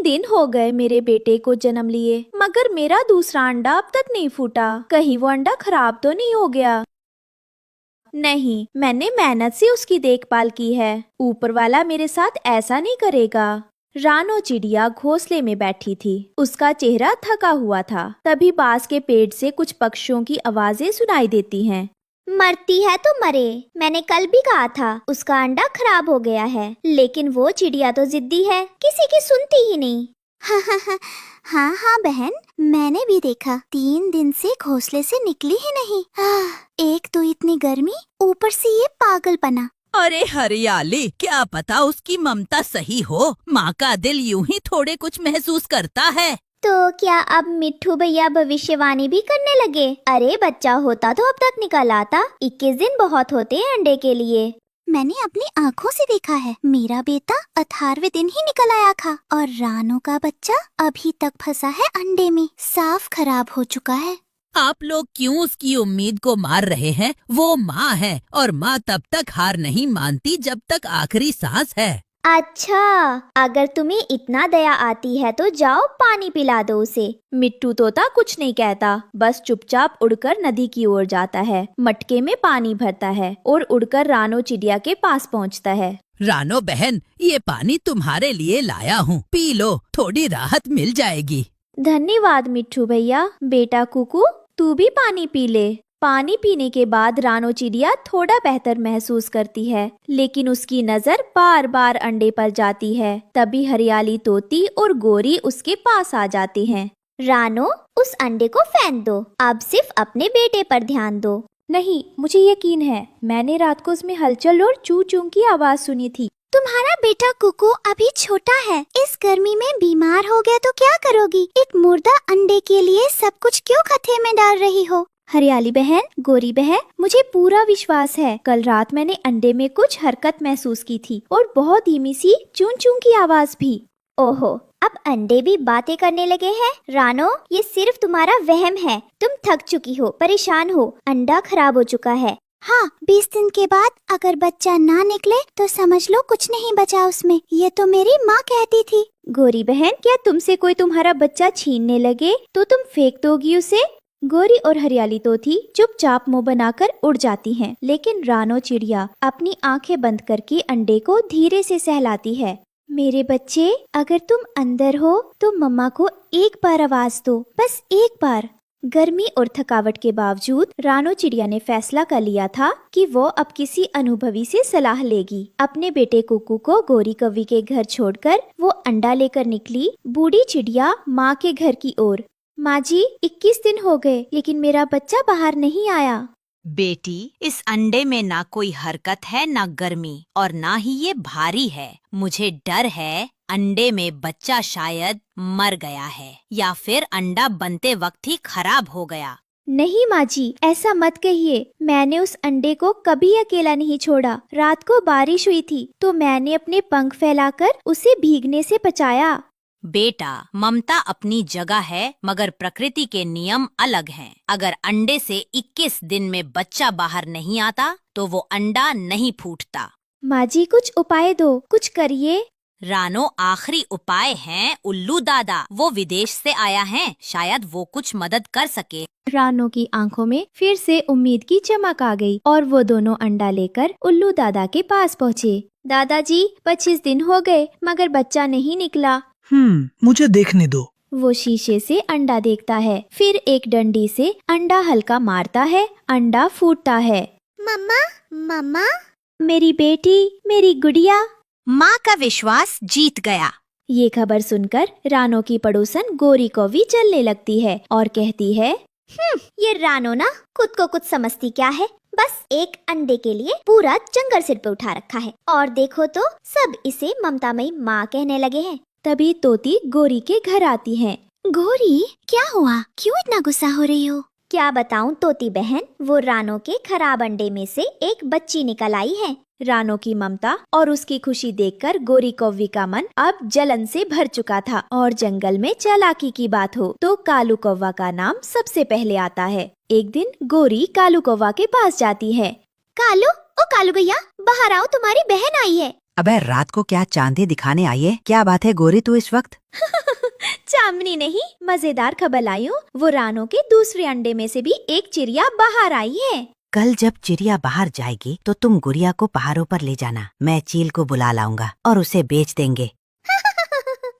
दिन हो गए मेरे बेटे को जन्म लिए, मगर मेरा दूसरा अंडा अब तक नहीं फूटा। कहीं वो अंडा खराब तो नहीं हो गया? नहीं, मैंने मेहनत से उसकी देखभाल की है। ऊपर वाला मेरे साथ ऐसा नहीं करेगा। रानो चिड़िया घोंसले में बैठी थी। उसका चेहरा थका हुआ था। तभी बांस के पेड़ से कुछ पक्षियों की आवाजें सुनाई देती हैं। मरती है तो मरे, मैंने कल भी कहा था उसका अंडा खराब हो गया है, लेकिन वो चिड़िया तो जिद्दी है, किसी की सुनती ही नहीं। हाँ हाँ बहन, मैंने भी देखा, 3 दिन से घोंसले से निकली ही नहीं। एक तो इतनी गर्मी, ऊपर से ये पागलपना। अरे हरियाली, क्या पता उसकी ममता सही हो। माँ का दिल यूं ही थोड़े कुछ महसूस करता है। तो क्या अब मिट्ठू भैया भविष्यवाणी भी करने लगे? अरे बच्चा होता तो अब तक निकल आता। 21 दिन बहुत होते हैं अंडे के लिए। मैंने अपनी आँखों से देखा है, मेरा बेटा 18वें दिन ही निकल आया था, और रानो का बच्चा अभी तक फंसा है अंडे में, साफ खराब हो चुका है। आप लोग क्यों उसकी उम्मीद को मार रहे हैं? वो माँ है और माँ तब तक हार नहीं मानती जब तक आखिरी सांस है। अच्छा, अगर तुम्हें इतना दया आती है तो जाओ पानी पिला दो उसे। मिट्टू तोता कुछ नहीं कहता, बस चुपचाप उड़कर नदी की ओर जाता है, मटके में पानी भरता है और उड़कर रानो चिड़िया के पास पहुंचता है। रानो बहन, ये पानी तुम्हारे लिए लाया हूँ, पी लो, थोड़ी राहत मिल जाएगी। धन्यवाद मिट्ठू भैया। बेटा कुकू, तू भी पानी पी ले। पानी पीने के बाद रानो चिड़िया थोड़ा बेहतर महसूस करती है, लेकिन उसकी नजर बार बार अंडे पर जाती है। तभी हरियाली तोती और गोरी उसके पास आ जाती हैं। रानो, उस अंडे को फेंक दो, अब सिर्फ अपने बेटे पर ध्यान दो। नहीं, मुझे यकीन है, मैंने रात को उसमें हलचल और चू चू की आवाज सुनी थी। तुम्हारा बेटा कुकू अभी छोटा है, इस गर्मी में बीमार हो गया तो क्या करोगी? एक मुर्दा अंडे के लिए सब कुछ क्यों खतरे में डाल रही हो? हरियाली बहन, गोरी बहन, मुझे पूरा विश्वास है, कल रात मैंने अंडे में कुछ हरकत महसूस की थी और बहुत धीमी सी चूं चूं की आवाज भी। ओहो, अब अंडे भी बातें करने लगे हैं। रानो, ये सिर्फ तुम्हारा वहम है, तुम थक चुकी हो, परेशान हो, अंडा खराब हो चुका है। हाँ, 20 दिन के बाद अगर बच्चा ना निकले तो समझ लो कुछ नहीं बचा उसमें, ये तो मेरी माँ कहती थी। गोरी बहन, क्या तुमसे कोई तुम्हारा बच्चा छीनने लगे तो तुम फेंक दोगी उसे? गोरी और हरियाली तोती चुपचाप मुंह बनाकर उड़ जाती हैं, लेकिन रानो चिड़िया अपनी आंखें बंद करके अंडे को धीरे से सहलाती है। मेरे बच्चे, अगर तुम अंदर हो तो मम्मा को एक बार आवाज दो, बस एक बार। गर्मी और थकावट के बावजूद रानो चिड़िया ने फैसला कर लिया था कि वो अब किसी अनुभवी से सलाह लेगी। अपने बेटे कुकू को गोरी कौवी के घर छोड़कर वो अंडा लेकर निकली बूढ़ी चिड़िया माँ के घर की ओर। माँ जी, 21 दिन हो गए, लेकिन मेरा बच्चा बाहर नहीं आया। बेटी, इस अंडे में ना कोई हरकत है, ना गर्मी, और ना ही ये भारी है। मुझे डर है अंडे में बच्चा शायद मर गया है, या फिर अंडा बनते वक्त ही खराब हो गया। नहीं माँ जी, ऐसा मत कहिए, मैंने उस अंडे को कभी अकेला नहीं छोड़ा। रात को बारिश हुई थी तो मैंने अपने पंख फैलाकर उसे भीगने से बचाया। बेटा, ममता अपनी जगह है, मगर प्रकृति के नियम अलग हैं। अगर अंडे से 21 दिन में बच्चा बाहर नहीं आता तो वो अंडा नहीं फूटता। माँ जी, कुछ उपाय दो, कुछ करिए। रानो, आखिरी उपाय है उल्लू दादा, वो विदेश से आया है, शायद वो कुछ मदद कर सके। रानो की आंखों में फिर से उम्मीद की चमक आ गई और वो दोनों अंडा लेकर उल्लू दादा के पास पहुँचे। दादाजी, 25 दिन हो गए मगर बच्चा नहीं निकला। मुझे देखने दो। वो शीशे से अंडा देखता है, फिर एक डंडी से अंडा हल्का मारता है, अंडा फूटता है। मम्मा, मम्मा, मेरी बेटी, मेरी गुड़िया। माँ का विश्वास जीत गया। ये खबर सुनकर रानो की पड़ोसन गोरी कौवी चलने लगती है और कहती है, ये रानो ना खुद को कुछ समझती क्या है, बस एक अंडे के लिए पूरा जंगल सिर पे उठा रखा है, और देखो तो सब इसे ममतामयी माँ कहने लगे हैं। तभी तोती गोरी के घर आती है। गोरी, क्या हुआ, क्यों इतना गुस्सा हो रही हो? क्या बताऊं तोती बहन, वो रानो के खराब अंडे में से एक बच्ची निकल आई है। रानो की ममता और उसकी खुशी देखकर गोरी कौवी का मन अब जलन से भर चुका था, और जंगल में चालाकी की बात हो तो कालू कौवा का नाम सबसे पहले आता है। एक दिन गोरी कालू कौवा के पास जाती है। कालू, ओ कालू भैया, बाहर आओ, तुम्हारी बहन आई है। अबे रात को क्या चांदी दिखाने आई है? क्या बात है गोरी तू इस वक्त? चांदनी नहीं, मजेदार खबर लाई हूँ। वो रानो के दूसरे अंडे में से भी एक चिड़िया बाहर आई है। कल जब चिड़िया बाहर जाएगी तो तुम गुड़िया को पहाड़ों पर ले जाना। मैं चील को बुला लाऊंगा और उसे बेच देंगे।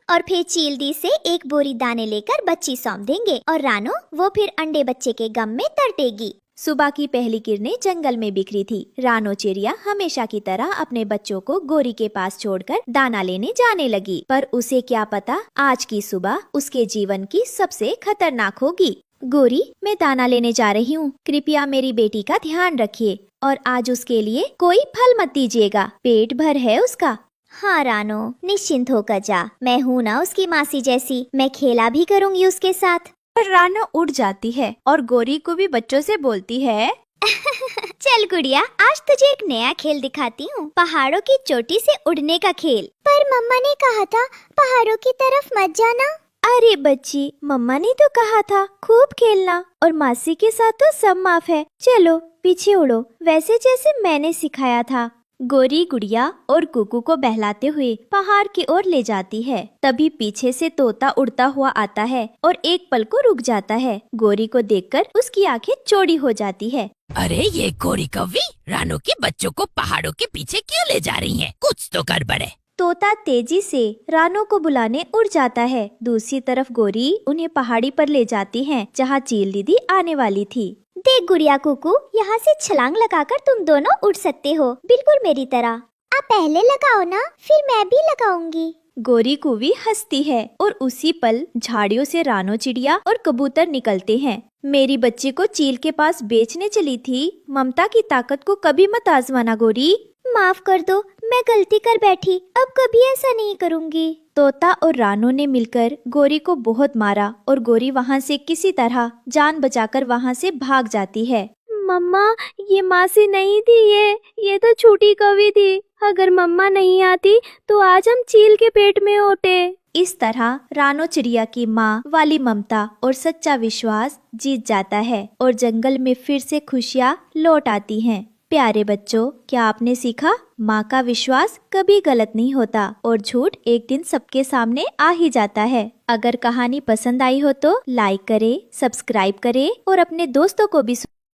और फिर चील दी से एक बोरी दाने लेकर बच्ची सौंप देंगे और रानो वो फिर अंडे बच्चे के गम में तरटेगी। सुबह की पहली किरणें जंगल में बिखरी थी। रानो चिड़िया हमेशा की तरह अपने बच्चों को गोरी के पास छोड़कर दाना लेने जाने लगी, पर उसे क्या पता आज की सुबह उसके जीवन की सबसे खतरनाक होगी। गोरी, मैं दाना लेने जा रही हूँ, कृपया मेरी बेटी का ध्यान रखिए और आज उसके लिए कोई फल मत दीजिएगा, पेट भर है उसका। हाँ रानो, निश्चिंत होकर जा, मैं हूँ ना उसकी मासी जैसी, मैं खेला भी करूँगी उसके साथ। पर रानो उड़ जाती है और गोरी को भी बच्चों से बोलती है, चल गुड़िया, आज तुझे एक नया खेल दिखाती हूँ, पहाड़ों की चोटी से उड़ने का खेल। पर मम्मा ने कहा था पहाड़ों की तरफ मत जाना। अरे बच्ची, मम्मा ने तो कहा था खूब खेलना और मासी के साथ तो सब माफ है, चलो पीछे उड़ो, वैसे जैसे मैंने सिखाया था। गोरी गुड़िया और कुकू को बहलाते हुए पहाड़ की ओर ले जाती है। तभी पीछे से तोता उड़ता हुआ आता है और एक पल को रुक जाता है। गोरी को देखकर उसकी आंखें चौड़ी हो जाती है। अरे ये गोरी कौवी रानो के बच्चों को पहाड़ों के पीछे क्यों ले जा रही है? कुछ तो गड़बड़ है। तोता तेजी से रानो को बुलाने उड़ जाता है। दूसरी तरफ गोरी उन्हें पहाड़ी पर ले जाती है जहाँ चील दीदी आने वाली थी। देख गुड़िया कुकू, यहाँ से छलांग लगाकर तुम दोनों उड़ सकते हो, बिल्कुल मेरी तरह। आप पहले लगाओ ना, फिर मैं भी लगाऊंगी। गोरी कुवी हंसती है और उसी पल झाड़ियों से रानो चिड़िया और कबूतर निकलते हैं। मेरी बच्ची को चील के पास बेचने चली थी, ममता की ताकत को कभी मत आजमाना गोरी। माफ कर दो, मैं गलती कर बैठी, अब कभी ऐसा नहीं करूँगी। तोता और रानो ने मिलकर गोरी को बहुत मारा और गोरी वहाँ से किसी तरह जान बचाकर वहाँ से भाग जाती है। मम्मा, ये मासी नहीं थी, ये तो छोटी कौवी थी। अगर मम्मा नहीं आती तो आज हम चील के पेट में होते। इस तरह रानो चिड़िया की माँ वाली ममता और सच्चा विश्वास जीत जाता है और जंगल में फिर से खुशियाँ लौट आती हैं। प्यारे बच्चों, क्या आपने सीखा? माँ का विश्वास कभी गलत नहीं होता और झूठ एक दिन सबके सामने आ ही जाता है। अगर कहानी पसंद आई हो तो लाइक करें, सब्सक्राइब करें और अपने दोस्तों को भी